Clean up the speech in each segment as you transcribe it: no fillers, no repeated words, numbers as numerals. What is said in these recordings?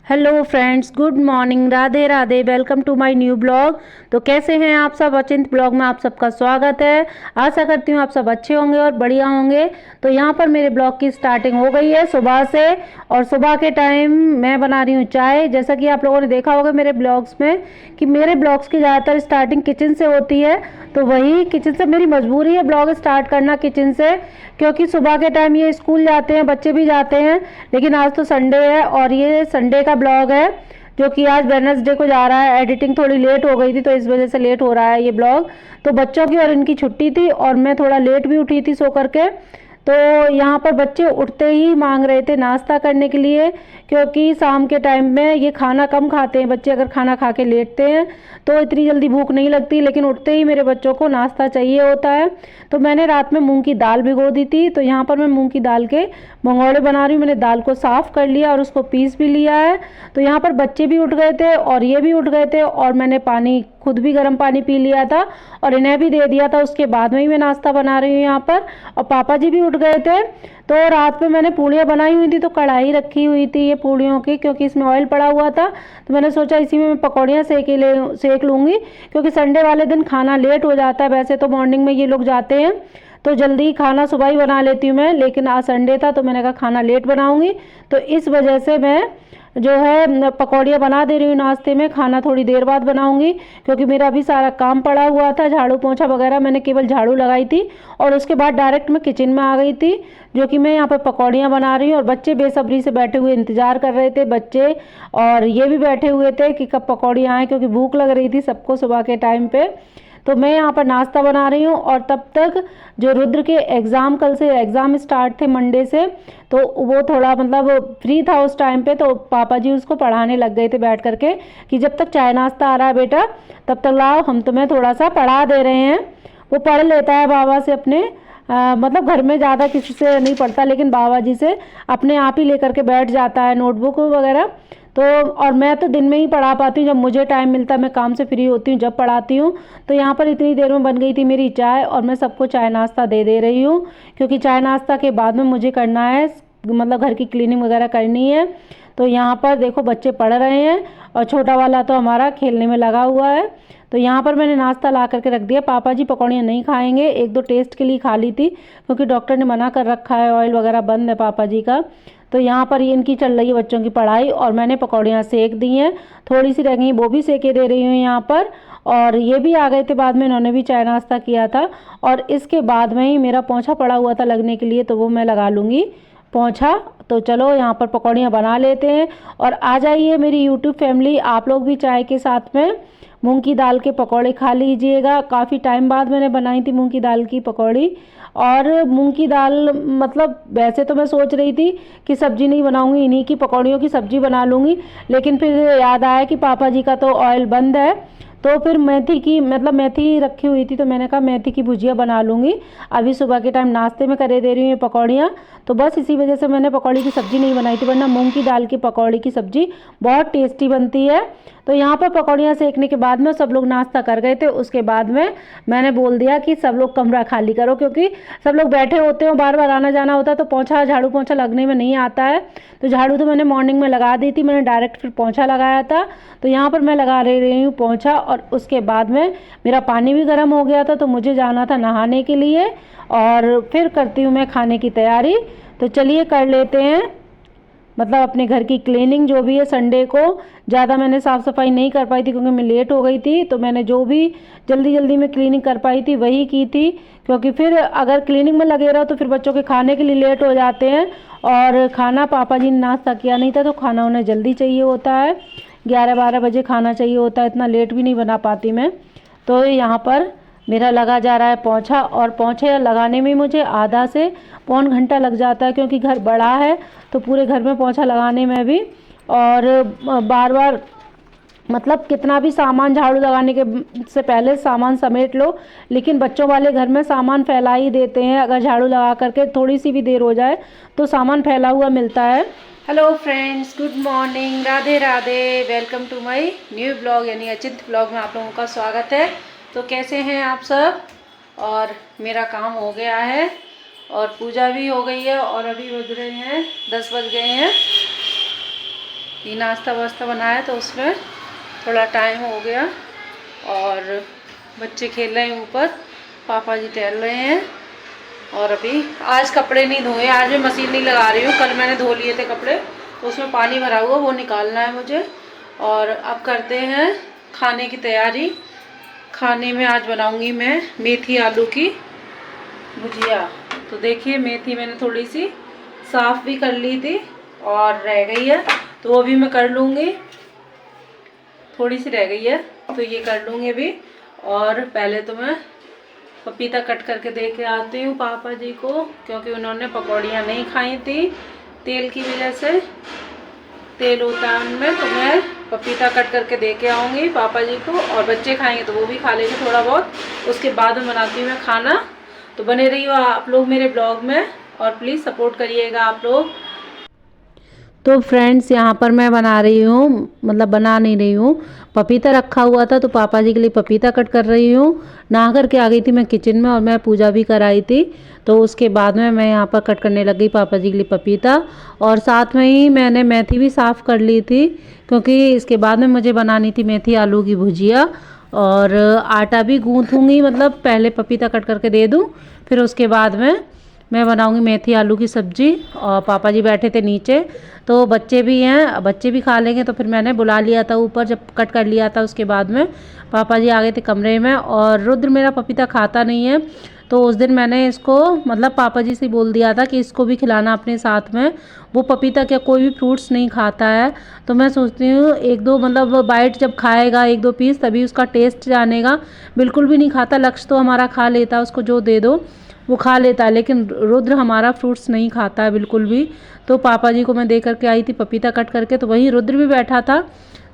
Hello friends, good morning, Radhe Radhe. Welcome to my new blog. तो कैसे हैं आप सब? अचिंत ब्लॉग में आप सबका स्वागत है। आशा करती हूँ आप सब अच्छे होंगे और बढ़िया होंगे। तो यहाँ पर मेरे ब्लॉग की स्टार्टिंग हो गई है सुबह से, और सुबह के टाइम मैं बना रही हूँ चाय। जैसा कि आप लोगों ने देखा होगा मेरे ब्लॉग्स में कि मेरे ब्लॉग्स की ज़्यादातर स्टार्टिंग किचन से होती है। तो वही किचन से मेरी मजबूरी है ब्लॉग स्टार्ट करना किचन से, क्योंकि सुबह के टाइम ये स्कूल जाते हैं, बच्चे भी जाते हैं। लेकिन आज तो संडे है और ये संडे का ब्लॉग है जो कि आज वेडनेसडे को जा रहा है। एडिटिंग थोड़ी लेट हो गई थी तो इस वजह से लेट हो रहा है ये ब्लॉग। तो बच्चों की और इनकी छुट्टी थी और मैं थोड़ा लेट भी उठी थी सो करके। तो यहाँ पर बच्चे उठते ही मांग रहे थे नाश्ता करने के लिए, क्योंकि शाम के टाइम में ये खाना कम खाते हैं बच्चे। अगर खाना खा के लेटते हैं तो इतनी जल्दी भूख नहीं लगती, लेकिन उठते ही मेरे बच्चों को नाश्ता चाहिए होता है। तो मैंने रात में मूंग की दाल भिगो दी थी। तो यहाँ पर मैं मूंग की दाल के मंगोड़े बना रही हूँ। मैंने दाल को साफ़ कर लिया और उसको पीस भी लिया है। तो यहाँ पर बच्चे भी उठ गए थे और ये भी उठ गए थे, और मैंने पानी खुद भी गर्म पानी पी लिया था और इन्हें भी दे दिया था। उसके बाद में ही मैं नाश्ता बना रही हूँ यहाँ पर। और पापा जी भी उठ गए थे। तो रात में मैंने पूड़ियाँ बनाई हुई थी, तो कढ़ाई रखी हुई थी ये पूड़ियों की, क्योंकि इसमें ऑयल पड़ा हुआ था। तो मैंने सोचा इसी में मैं पकौड़ियाँ सेक लूँगी, क्योंकि संडे वाले दिन खाना लेट हो जाता है। वैसे तो मॉर्निंग में ये लोग जाते हैं तो जल्दी खाना सुबह ही बना लेती हूँ मैं, लेकिन आज संडे था तो मैंने कहा खाना लेट बनाऊँगी। तो इस वजह से मैं जो है पकौड़ियाँ बना दे रही हूँ नाश्ते में। खाना थोड़ी देर बाद बनाऊंगी, क्योंकि मेरा अभी सारा काम पड़ा हुआ था। झाड़ू पोंछा वगैरह मैंने केवल झाड़ू लगाई थी और उसके बाद डायरेक्ट मैं किचन में आ गई थी, जो कि मैं यहाँ पर पकौड़ियाँ बना रही हूँ। और बच्चे बेसब्री से बैठे हुए इंतज़ार कर रहे थे बच्चे, और ये भी बैठे हुए थे कि कब पकौड़ियाँ आएँ, क्योंकि भूख लग रही थी सबको सुबह के टाइम पे। तो मैं यहाँ पर नाश्ता बना रही हूँ। और तब तक जो रुद्र के एग्ज़ाम, कल से एग्ज़ाम स्टार्ट थे मंडे से, तो वो थोड़ा मतलब फ्री था उस टाइम पे। तो पापा जी उसको पढ़ाने लग गए थे बैठ करके कि जब तक चाय नाश्ता आ रहा है बेटा तब तक लाओ हम तुम्हें थोड़ा सा पढ़ा दे रहे हैं। वो पढ़ लेता है बाबा से अपने, मतलब घर में ज़्यादा किसी से नहीं पढ़ता, लेकिन बाबा जी से अपने आप ही लेकर के बैठ जाता है नोटबुक वगैरह। तो और मैं तो दिन में ही पढ़ा पाती हूँ, जब मुझे टाइम मिलता है, मैं काम से फ्री होती हूँ जब पढ़ाती हूँ। तो यहाँ पर इतनी देर में बन गई थी मेरी चाय और मैं सबको चाय नाश्ता दे दे रही हूँ, क्योंकि चाय नाश्ता के बाद में मुझे करना है, मतलब घर की क्लीनिंग वगैरह करनी है। तो यहाँ पर देखो बच्चे पढ़ रहे हैं और छोटा वाला तो हमारा खेलने में लगा हुआ है। तो यहाँ पर मैंने नाश्ता ला करके रख दिया। पापा जी पकौड़ियाँ नहीं खाएंगे, एक दो टेस्ट के लिए खा ली थी, क्योंकि डॉक्टर ने मना कर रखा है, ऑयल वगैरह बंद है पापा जी का। तो यहाँ पर ये इनकी चल रही है बच्चों की पढ़ाई, और मैंने पकौड़ियाँ सेक दी हैं, थोड़ी सी रह गई वो भी सेके दे रही हूँ यहाँ पर। और ये भी आ गए थे बाद में, इन्होंने भी चाय नाश्ता किया था। और इसके बाद में ही मेरा पोंछा पड़ा हुआ था लगने के लिए, तो वो मैं लगा लूँगी पोंछा। तो चलो यहाँ पर पकौड़ियाँ बना लेते हैं। और आ जाइए मेरी यूट्यूब फैमिली, आप लोग भी चाय के साथ में मूंग की दाल के पकौड़े खा लीजिएगा। काफ़ी टाइम बाद मैंने बनाई थी मूंग की दाल की पकौड़ी। और मूंग की दाल, मतलब वैसे तो मैं सोच रही थी कि सब्ज़ी नहीं बनाऊंगी, इन्हीं की पकौड़ियों की सब्ज़ी बना लूँगी, लेकिन फिर याद आया कि पापा जी का तो ऑयल बंद है। तो फिर मेथी की, मतलब मेथी रखी हुई थी, तो मैंने कहा मेथी की भुजिया बना लूँगी। अभी सुबह के टाइम नाश्ते में करे दे रही हूँ पकौड़ियाँ। तो बस इसी वजह से मैंने पकौड़ी की सब्ज़ी नहीं बनाई थी, वरना मूंग की दाल की पकौड़ी की सब्ज़ी बहुत टेस्टी बनती है। तो यहाँ पर पकौड़ियाँ सेकने के बाद में सब लोग नाश्ता कर गए थे। उसके बाद में मैंने बोल दिया कि सब लोग कमरा खाली करो, क्योंकि सब लोग बैठे होते हैं, बार बार आना जाना होता है, तो पोंछा झाड़ू पोंछा लगने में नहीं आता है। तो झाड़ू तो मैंने मॉर्निंग में लगा दी थी, मैंने डायरेक्ट फिर पोंछा लगाया था। तो यहाँ पर मैं लगा रही हूँ पोंछा। और उसके बाद में मेरा पानी भी गर्म हो गया था, तो मुझे जाना था नहाने के लिए, और फिर करती हूँ मैं खाने की तैयारी। तो चलिए कर लेते हैं, मतलब अपने घर की क्लीनिंग जो भी है। संडे को ज़्यादा मैंने साफ़ सफाई नहीं कर पाई थी, क्योंकि मैं लेट हो गई थी। तो मैंने जो भी जल्दी जल्दी में क्लीनिंग कर पाई थी वही की थी, क्योंकि फिर अगर क्लीनिंग में लगे रहो तो फिर बच्चों के खाने के लिए लेट हो जाते हैं। और खाना पापा जी ने नाश्ता किया नहीं था, तो खाना उन्हें जल्दी चाहिए होता है, 11-12 बजे खाना चाहिए होता है, इतना लेट भी नहीं बना पाती मैं। तो यहाँ पर मेरा लगा जा रहा है पोंछा, और पोंछे लगाने में मुझे आधा से पौन घंटा लग जाता है, क्योंकि घर बड़ा है तो पूरे घर में पोंछा लगाने में भी। और बार बार, मतलब कितना भी सामान झाड़ू लगाने के से पहले सामान समेट लो, लेकिन बच्चों वाले घर में सामान फैला ही देते हैं। अगर झाड़ू लगा करके थोड़ी सी भी देर हो जाए तो सामान फैला हुआ मिलता है। Hello friends, good morning, Radhe Radhe. Welcome to my new blog, यानी अचिंत ब्लॉग में आप लोगों का स्वागत है। तो कैसे हैं आप सब? और मेरा काम हो गया है और पूजा भी हो गई है, और अभी बज रहे हैं 10 बज गए हैं। ये नाश्ता वास्ता बनाया तो उसमें थोड़ा टाइम हो गया। और बच्चे खेल रहे हैं ऊपर, पापा जी टहल रहे हैं। और अभी आज कपड़े नहीं धोए, आज मैं मशीन नहीं लगा रही हूँ। कल मैंने धो लिए थे कपड़े तो उसमें पानी भरा हुआ, वो निकालना है मुझे। और अब करते हैं खाने की तैयारी। खाने में आज बनाऊंगी मैं मेथी आलू की भुजिया। तो देखिए मेथी मैंने थोड़ी सी साफ़ भी कर ली थी और रह गई है तो वो भी मैं कर लूँगी। थोड़ी सी रह गई है तो ये कर लूँगी अभी। और पहले तो मैं पपीता कट करके दे के आती हूँ पापा जी को, क्योंकि उन्होंने पकौड़ियाँ नहीं खाई थी तेल की वजह से, तेल होता है उनमें। तो मैं पपीता कट करके दे के आऊँगी पापा जी को, और बच्चे खाएंगे तो वो भी खा लेंगे थोड़ा बहुत। उसके बाद में बनाती हूँ मैं खाना। तो बने रहिए आप लोग मेरे ब्लॉग में और प्लीज़ सपोर्ट करिएगा आप लोग। तो फ्रेंड्स यहाँ पर मैं बना रही हूँ, मतलब बना नहीं रही हूँ, पपीता रखा हुआ था तो पापा जी के लिए पपीता कट कर रही हूँ। नहा करके आ गई थी मैं किचन में और मैं पूजा भी कराई थी। तो उसके बाद में मैं यहाँ पर कट करने लग गई पापा जी के लिए पपीता। और साथ में ही मैंने मेथी भी साफ़ कर ली थी, क्योंकि इसके बाद में मुझे बनानी थी मेथी आलू की भुजिया। और आटा भी गूँथूँगी, मतलब पहले पपीता कट करके दे दूँ, फिर उसके बाद में मैं बनाऊंगी मेथी आलू की सब्ज़ी। और पापा जी बैठे थे नीचे, तो बच्चे भी हैं, बच्चे भी खा लेंगे। तो फिर मैंने बुला लिया था ऊपर, जब कट कर लिया था उसके बाद में पापा जी आ गए थे कमरे में। और रुद्र मेरा पपीता खाता नहीं है, तो उस दिन मैंने इसको मतलब पापा जी से बोल दिया था कि इसको भी खिलाना अपने साथ में। वो पपीता क्या कोई भी फ्रूट्स नहीं खाता है, तो मैं सोचती हूँ एक दो मतलब बाइट जब खाएगा, एक दो पीस, तभी उसका टेस्ट जानेगा। बिल्कुल भी नहीं खाता। लक्ष्य तो हमारा खा लेता, उसको जो दे दो वो खा लेता है, लेकिन रुद्र हमारा फ्रूट्स नहीं खाता है बिल्कुल भी। तो पापा जी को मैं दे करके आई थी पपीता कट करके, तो वहीं रुद्र भी बैठा था।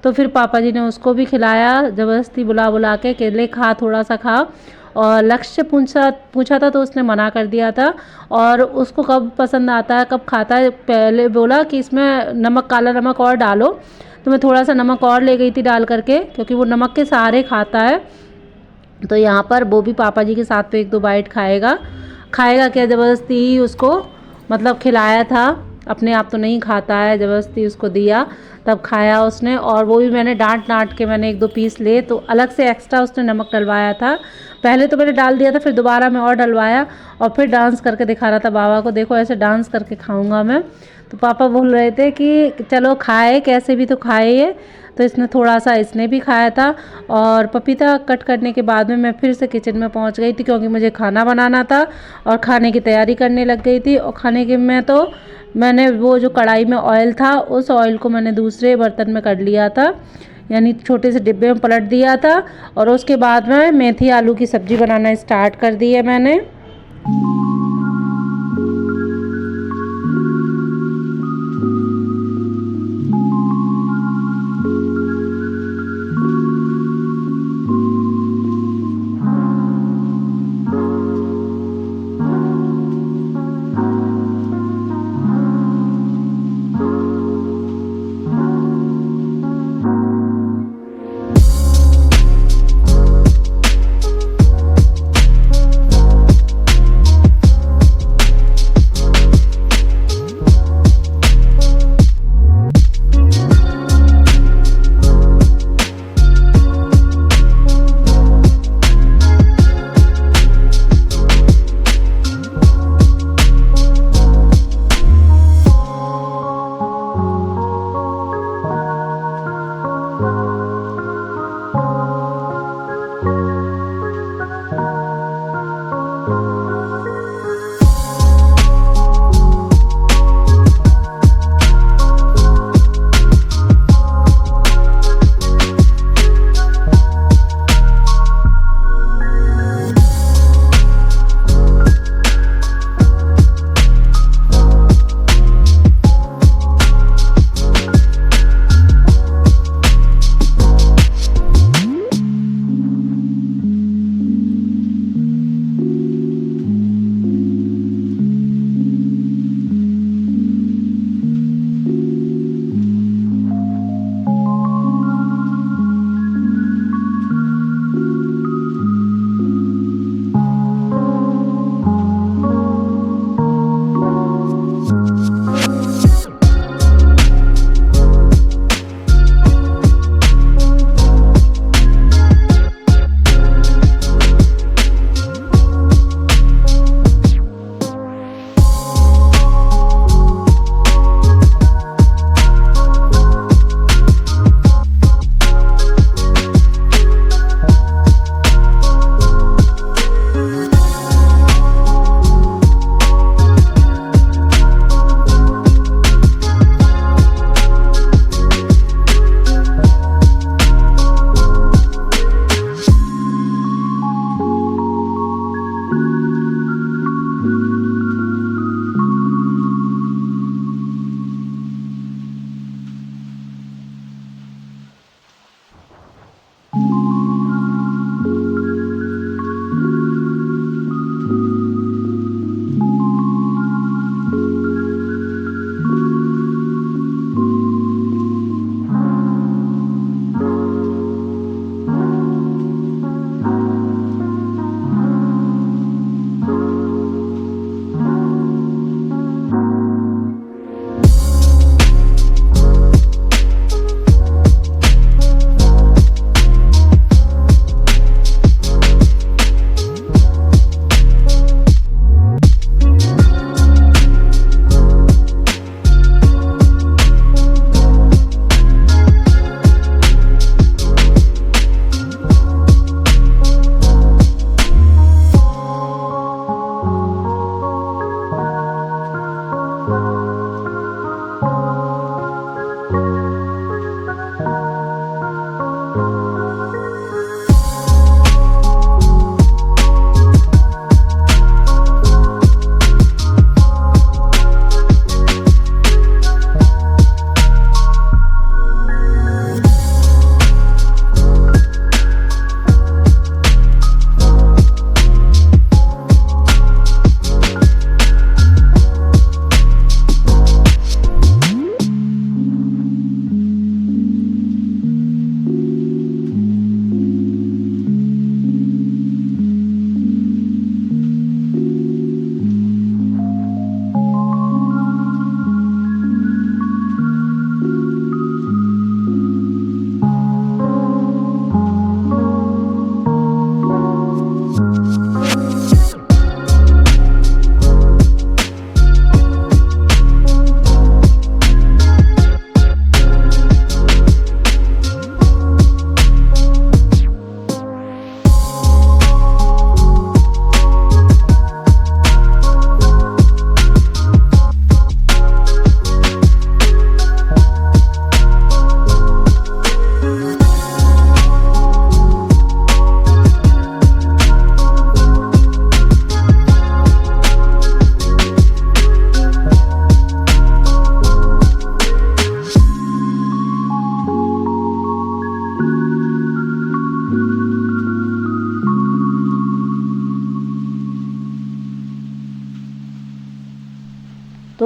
तो फिर पापा जी ने उसको भी खिलाया, ज़बरदस्ती बुला बुला के केले खा, थोड़ा सा खा। और लक्ष्य पूछा था तो उसने मना कर दिया था। और उसको कब पसंद आता है, कब खाता है, पहले बोला कि इसमें नमक, काला नमक और डालो। तो मैं थोड़ा सा नमक और ले गई थी डाल करके, क्योंकि वो नमक के सहारे खाता है। तो यहाँ पर वो भी पापा जी के साथ पे एक दो बाइट खाएगा। खाएगा क्या, ज़बरदस्ती ही उसको मतलब खिलाया था, अपने आप तो नहीं खाता है, ज़बरदस्ती उसको दिया तब खाया उसने। और वो भी मैंने डांट के मैंने एक दो पीस ले, तो अलग से एक्स्ट्रा उसने नमक डलवाया था। पहले तो मैंने डाल दिया था, फिर दोबारा मैं और डलवाया और फिर डांस करके दिखा रहा था बाबा को, देखो ऐसे डांस करके खाऊंगा मैं। तो पापा बोल रहे थे कि चलो खाए, कैसे भी तो खाए ये। तो इसने थोड़ा सा इसने भी खाया था। और पपीता कट करने के बाद में मैं फिर से किचन में पहुंच गई थी, क्योंकि मुझे खाना बनाना था और खाने की तैयारी करने लग गई थी। और खाने के में तो मैंने वो जो कढ़ाई में ऑयल था, उस ऑयल को मैंने दूसरे बर्तन में कर लिया था, यानी छोटे से डिब्बे में पलट दिया था। और उसके बाद में मेथी आलू की सब्ज़ी बनाना स्टार्ट कर दी है मैंने।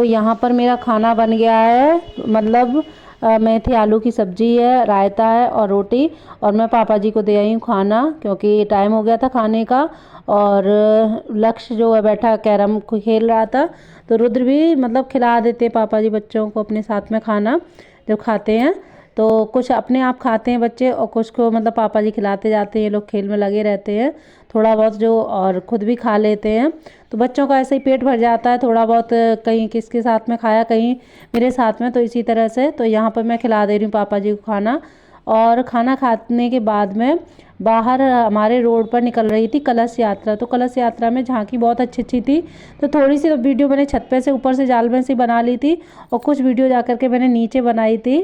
यहाँ पर मेरा खाना बन गया है, मतलब मेथी आलू की सब्जी है, रायता है और रोटी। और मैं पापा जी को दे आई हूँ खाना, क्योंकि टाइम हो गया था खाने का। और लक्ष्य जो है बैठा कैरम को खेल रहा था, तो रुद्र भी मतलब खिला देते पापा जी बच्चों को अपने साथ में खाना जब खाते हैं। तो कुछ अपने आप खाते हैं बच्चे और कुछ को मतलब पापा जी खिलाते जाते हैं, ये लोग खेल में लगे रहते हैं थोड़ा बहुत जो, और ख़ुद भी खा लेते हैं। तो बच्चों का ऐसे ही पेट भर जाता है थोड़ा बहुत, कहीं किसके साथ में खाया, कहीं मेरे साथ में, तो इसी तरह से। तो यहाँ पर मैं खिला दे रही हूँ पापा जी को खाना। और खाना खाने के बाद में बाहर हमारे रोड पर निकल रही थी कलश यात्रा। तो कलश यात्रा में झांकी बहुत अच्छी अच्छी थी, तो थोड़ी सी वीडियो मैंने छत पे से ऊपर से जाल में से बना ली थी, और कुछ वीडियो जा कर के मैंने नीचे बनाई थी।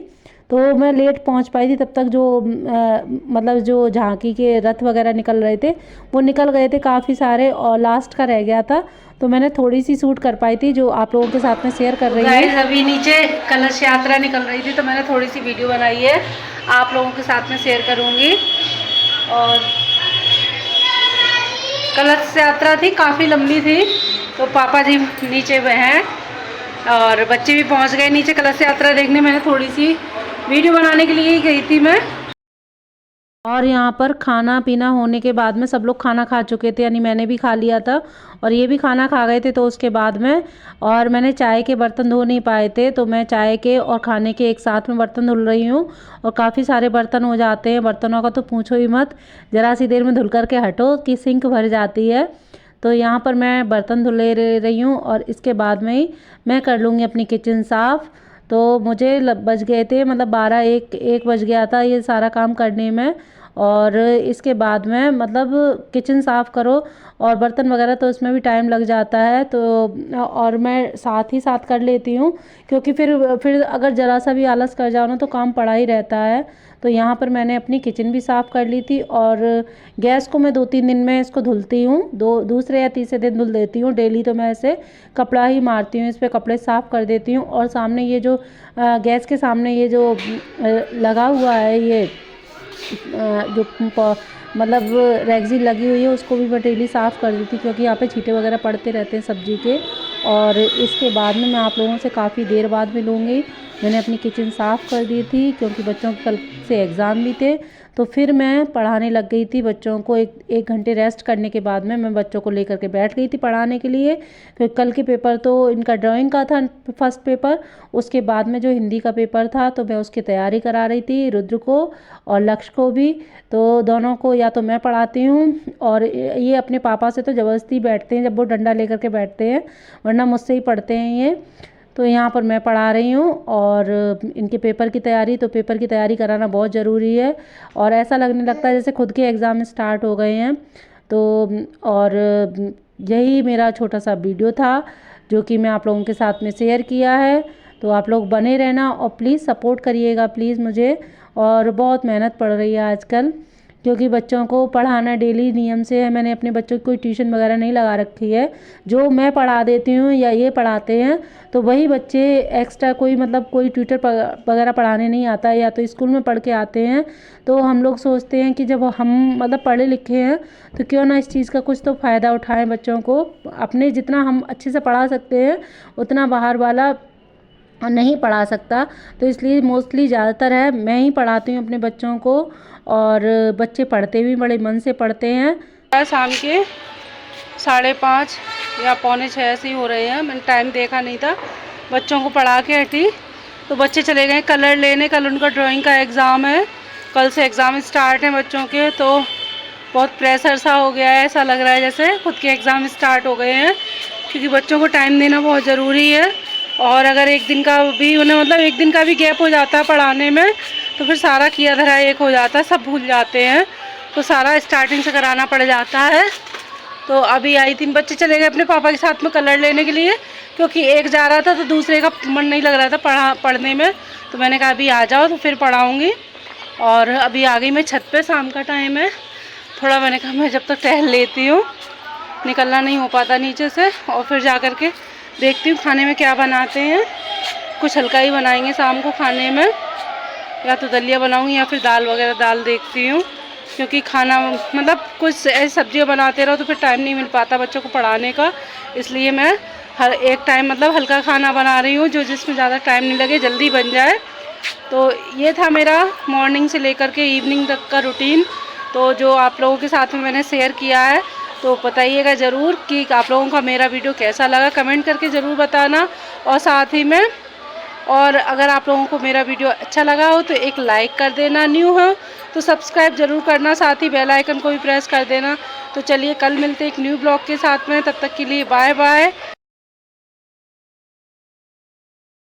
तो मैं लेट पहुंच पाई थी, तब तक जो मतलब जो झांकी के रथ वगैरह निकल रहे थे वो निकल गए थे काफ़ी सारे, और लास्ट का रह गया था, तो मैंने थोड़ी सी शूट कर पाई थी जो आप लोगों के साथ में शेयर कर रही हूँ। अभी नीचे कलश यात्रा निकल रही थी, तो मैंने थोड़ी सी वीडियो बनाई है, आप लोगों के साथ में शेयर करूँगी। और कलश यात्रा थी, काफ़ी लंबी थी, तो पापा जी नीचे हैं और बच्चे भी पहुंच गए नीचे कलश यात्रा देखने। मैंने थोड़ी सी वीडियो बनाने के लिए ही गई थी मैं। और यहाँ पर खाना पीना होने के बाद में सब लोग खाना खा चुके थे, यानी मैंने भी खा लिया था और ये भी खाना खा गए थे। तो उसके बाद में और मैंने चाय के बर्तन धो नहीं पाए थे, तो मैं चाय के और खाने के एक साथ में बर्तन धुल रही हूँ। और काफ़ी सारे बर्तन हो जाते हैं, बर्तनों का तो पूछो ही मत, ज़रा सी देर में धुल कर के हटो कि सिंक भर जाती है। तो यहाँ पर मैं बर्तन धुले रही हूँ और इसके बाद में ही मैं कर लूँगी अपनी किचन साफ़। तो मुझे बज गए थे मतलब 12-1 बज गया था ये सारा काम करने में। और इसके बाद में मतलब किचन साफ़ करो और बर्तन वगैरह, तो उसमें भी टाइम लग जाता है। तो और मैं साथ ही साथ कर लेती हूँ, क्योंकि फिर अगर ज़रा सा भी आलस कर जाओ ना तो काम पड़ा ही रहता है। तो यहाँ पर मैंने अपनी किचन भी साफ़ कर ली थी। और गैस को मैं 2-3 दिन में इसको धुलती हूँ, दूसरे या तीसरे दिन धुल देती हूँ। डेली तो मैं ऐसे कपड़ा ही मारती हूँ, इस पर कपड़े साफ़ कर देती हूँ। और सामने ये जो गैस के सामने ये जो लगा हुआ है, ये जो मतलब रेगज़ीन लगी हुई है, उसको भी मैं डेली साफ़ कर देती, क्योंकि यहाँ पे छींटे वगैरह पड़ते रहते हैं सब्ज़ी के। और इसके बाद में मैं आप लोगों से काफ़ी देर बाद मिलूँगी। मैंने अपनी किचन साफ़ कर दी थी, क्योंकि बच्चों के कल से एग्ज़ाम भी थे। तो फिर मैं पढ़ाने लग गई थी बच्चों को। एक घंटे रेस्ट करने के बाद में मैं बच्चों को लेकर के बैठ गई थी पढ़ाने के लिए, क्योंकि कल के पेपर तो इनका ड्राइंग का था फर्स्ट पेपर। उसके बाद में जो हिंदी का पेपर था, तो मैं उसकी तैयारी करा रही थी रुद्र को और लक्ष्य को भी। तो दोनों को या तो मैं पढ़ाती हूँ, और ये अपने पापा से तो ज़बरदस्ती बैठते हैं जब वो डंडा लेकर के बैठते हैं, वरना मुझसे ही पढ़ते हैं ये। तो यहाँ पर मैं पढ़ा रही हूँ और इनके पेपर की तैयारी, तो पेपर की तैयारी कराना बहुत ज़रूरी है। और ऐसा लगने लगता है जैसे खुद के एग्ज़ाम स्टार्ट हो गए हैं। तो और यही मेरा छोटा सा वीडियो था जो कि मैं आप लोगों के साथ में शेयर किया है। तो आप लोग बने रहना और प्लीज़ सपोर्ट करिएगा प्लीज़ मुझे। और बहुत मेहनत पड़ रही है आजकल, क्योंकि बच्चों को पढ़ाना डेली नियम से है। मैंने अपने बच्चों की कोई ट्यूशन वगैरह नहीं लगा रखी है, जो मैं पढ़ा देती हूँ या ये पढ़ाते हैं, तो वही बच्चे एक्स्ट्रा कोई मतलब कोई ट्यूटर वगैरह पढ़ाने नहीं आता है, या तो स्कूल में पढ़ के आते हैं। तो हम लोग सोचते हैं कि जब हम मतलब पढ़े लिखे हैं तो क्यों ना इस चीज़ का कुछ तो फ़ायदा उठाएं बच्चों को। अपने जितना हम अच्छे से पढ़ा सकते हैं उतना बाहर वाला नहीं पढ़ा सकता। तो इसलिए मोस्टली ज़्यादातर है मैं ही पढ़ाती हूँ अपने बच्चों को, और बच्चे पढ़ते भी बड़े मन से पढ़ते हैं। शाम के 5:30 या 5:45 ऐसे ही हो रहे हैं, मैंने टाइम देखा नहीं था। बच्चों को पढ़ा के हटी तो बच्चे चले गए कलर लेने, कल उनका ड्राइंग का एग्ज़ाम है, कल से एग्ज़ाम स्टार्ट हैं बच्चों के। तो बहुत प्रेशर सा हो गया है, ऐसा लग रहा है जैसे खुद के एग्ज़ाम स्टार्ट हो गए हैं, क्योंकि बच्चों को टाइम देना बहुत ज़रूरी है। और अगर एक दिन का भी उन्हें मतलब एक दिन का भी गैप हो जाता है पढ़ाने में, तो फिर सारा किया धरा एक हो जाता है, सब भूल जाते हैं, तो सारा स्टार्टिंग से कराना पड़ जाता है। तो अभी आई 3 बच्चे चले गए अपने पापा के साथ में कलर लेने के लिए, क्योंकि एक जा रहा था तो दूसरे का मन नहीं लग रहा था पढ़ने में। तो मैंने कहा अभी आ जाओ तो फिर पढ़ाऊँगी। और अभी आ गई मैं छत पे, शाम का टाइम है, थोड़ा मैंने कहा मैं जब तक टहल लेती हूँ, निकलना नहीं हो पाता नीचे से। और फिर जा कर के देखती हूँ खाने में क्या बनाते हैं, कुछ हल्का ही बनाएंगे शाम को खाने में, या तो दलिया बनाऊँगी या फिर दाल वगैरह दाल देखती हूँ, क्योंकि खाना मतलब कुछ ऐसी सब्जियाँ बनाते रहो तो फिर टाइम नहीं मिल पाता बच्चों को पढ़ाने का। इसलिए मैं हर एक टाइम मतलब हल्का खाना बना रही हूँ, जो जिसमें ज़्यादा टाइम नहीं लगे, जल्दी बन जाए। तो ये था मेरा मॉर्निंग से लेकर के इवनिंग तक का रूटीन, तो जो आप लोगों के साथ में मैंने शेयर किया है। तो बताइएगा ज़रूर कि आप लोगों का मेरा वीडियो कैसा लगा, कमेंट करके ज़रूर बताना। और साथ ही में और अगर आप लोगों को मेरा वीडियो अच्छा लगा हो तो एक लाइक कर देना, न्यू हो तो सब्सक्राइब ज़रूर करना, साथ ही बेल आइकन को भी प्रेस कर देना। तो चलिए कल मिलते एक न्यू ब्लॉग के साथ में, तब तक के लिए बाय बाय।